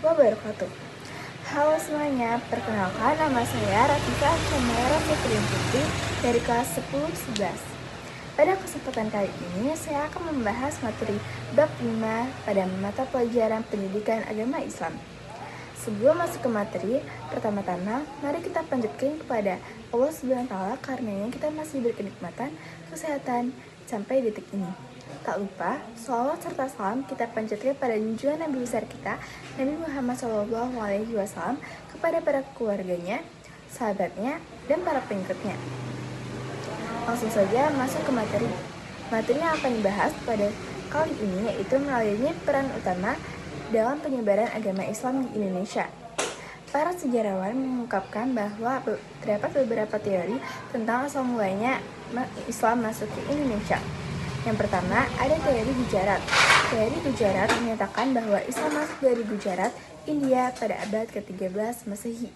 wabarakatuh. Halo semuanya, perkenalkan nama saya Rafika Chamara Fitri Putri dari kelas 10-11. Pada kesempatan kali ini, saya akan membahas materi bab 5 pada mata pelajaran pendidikan agama Islam. Sebelum masuk ke materi, pertama-tama mari kita panjatkan kepada Allah Subhanahu wa Ta'ala karenanya kita masih berkenikmatan, kesehatan sampai detik ini. Tak lupa, sholawat serta salam kita panjatkan pada junjungan Nabi besar kita, Nabi Muhammad SAW, kepada para keluarganya, sahabatnya, dan para pengikutnya. Langsung saja masuk ke materi. Materi yang akan dibahas pada kali ini yaitu melalui peran utama dalam penyebaran agama Islam di Indonesia. Para sejarawan mengungkapkan bahwa terdapat beberapa teori tentang asal mulanya Islam masuk ke Indonesia. Yang pertama, ada teori Gujarat. Teori Gujarat menyatakan bahwa Islam masuk dari Gujarat, India pada abad ke-13 Masehi.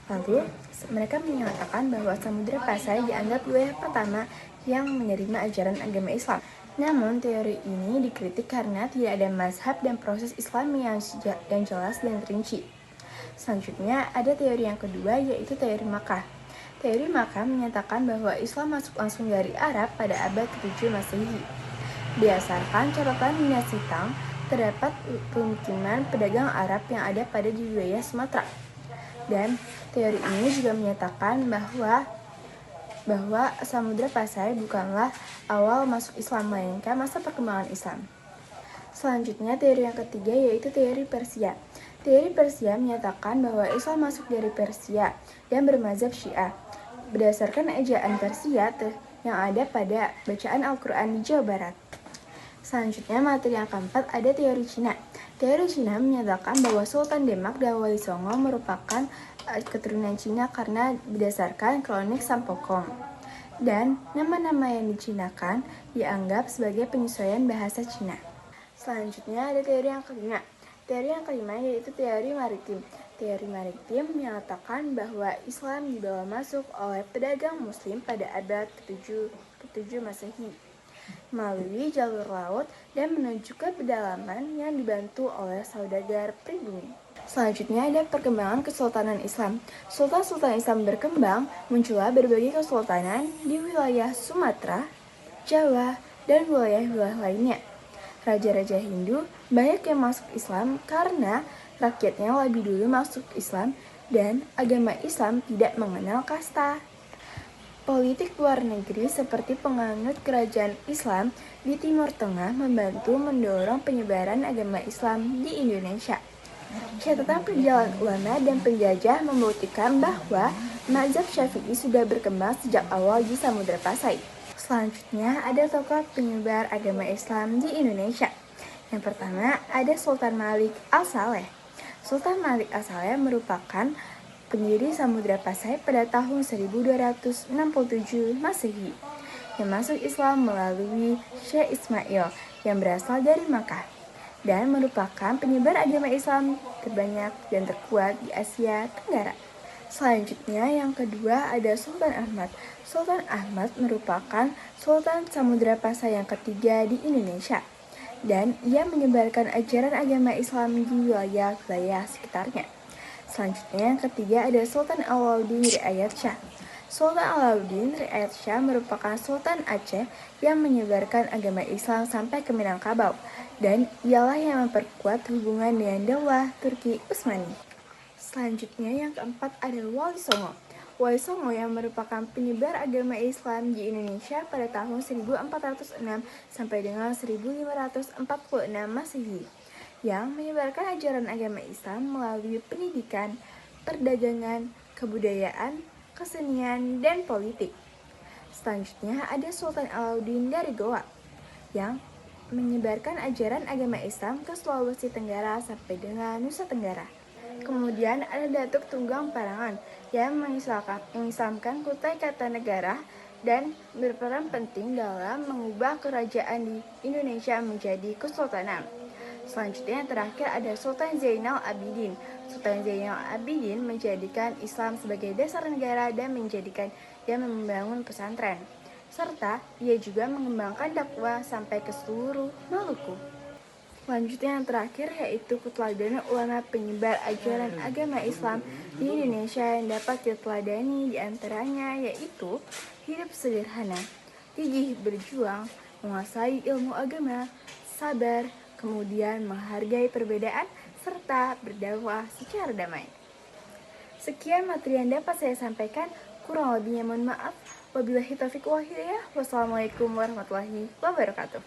Lalu, mereka menyatakan bahwa Samudra Pasai dianggap wilayah pertama yang menerima ajaran agama Islam. Namun, teori ini dikritik karena tidak ada mazhab dan proses Islam yang jelas dan rinci. Selanjutnya, ada teori yang kedua yaitu teori Makkah. Teori Makkah menyatakan bahwa Islam masuk langsung dari Arab pada abad ke-7 Masehi. Berdasarkan catatan dinasti Tang, terdapat pemukiman pedagang Arab yang ada pada di wilayah Sumatera. Dan teori ini juga menyatakan bahwa Samudra Pasai bukanlah awal masuk Islam, melainkan masa perkembangan Islam. Selanjutnya, teori yang ketiga yaitu teori Persia. Teori Persia menyatakan bahwa Islam masuk dari Persia dan bermazhab Syiah. Berdasarkan ejaan Persia yang ada pada bacaan Al-Quran di Jawa Barat. Selanjutnya, materi yang keempat ada teori Cina. Teori Cina menyatakan bahwa Sultan Demak dan Wali Songo merupakan keturunan Cina karena berdasarkan kronik Sampokong. Dan nama-nama yang dicinakan dianggap sebagai penyesuaian bahasa Cina. Selanjutnya ada teori yang kelima. Teori yang kelima yaitu teori maritim. Teori maritim menyatakan bahwa Islam dibawa masuk oleh pedagang muslim pada abad ke-7 Masehi melalui jalur laut dan menuju ke pedalaman yang dibantu oleh saudagar pribumi. Selanjutnya ada perkembangan kesultanan Islam. Sultan-sultan Islam berkembang, muncullah berbagai kesultanan di wilayah Sumatera, Jawa, dan wilayah-wilayah lainnya. Raja-raja Hindu banyak yang masuk Islam karena rakyatnya lebih dulu masuk Islam dan agama Islam tidak mengenal kasta. Politik luar negeri seperti penganut kerajaan Islam di Timur Tengah membantu mendorong penyebaran agama Islam di Indonesia. Catatan perjalanan ulama dan penjajah membuktikan bahwa mazhab Syafi'i sudah berkembang sejak awal di Samudra Pasai. Selanjutnya ada tokoh penyebar agama Islam di Indonesia. Yang pertama ada Sultan Malik Al-Saleh. Sultan Malik Al-Saleh merupakan pendiri Samudra Pasai pada tahun 1267 Masehi yang masuk Islam melalui Syekh Ismail yang berasal dari Makkah dan merupakan penyebar agama Islam terbanyak dan terkuat di Asia Tenggara. Selanjutnya yang kedua ada Sultan Ahmad. Sultan Ahmad merupakan Sultan Samudra Pasai yang ketiga di Indonesia dan ia menyebarkan ajaran agama Islam di wilayah-wilayah sekitarnya. Selanjutnya yang ketiga ada Sultan Alauddin Riayat Shah. Sultan Alauddin Riayat Shah merupakan Sultan Aceh yang menyebarkan agama Islam sampai ke Minangkabau dan ialah yang memperkuat hubungan dengan Daulah Turki Utsmani. Selanjutnya yang keempat ada Wali Songo. Wali Songo yang merupakan penyebar agama Islam di Indonesia pada tahun 1406 sampai dengan 1546 Masehi yang menyebarkan ajaran agama Islam melalui pendidikan, perdagangan, kebudayaan, kesenian, dan politik. Selanjutnya ada Sultan Alauddin dari Goa yang menyebarkan ajaran agama Islam ke Sulawesi Tenggara sampai dengan Nusa Tenggara. Kemudian ada Datuk Tunggang Parangan yang mengislamkan Kutai Kartanegara dan berperan penting dalam mengubah kerajaan di Indonesia menjadi kesultanan. Selanjutnya yang terakhir ada Sultan Zainal Abidin. Sultan Zainal Abidin menjadikan Islam sebagai dasar negara dan membangun pesantren. Serta ia juga mengembangkan dakwah sampai ke seluruh Maluku. Selanjutnya yang terakhir yaitu keteladanan ulama penyebar ajaran agama Islam di Indonesia yang dapat diteladani diantaranya yaitu hidup sederhana, gigih berjuang, menguasai ilmu agama, sabar, kemudian menghargai perbedaan, serta berdakwah secara damai. Sekian materi yang dapat saya sampaikan, kurang lebihnya mohon maaf. Wabillahi taufiq wal hidayah. Wassalamualaikum warahmatullahi wabarakatuh.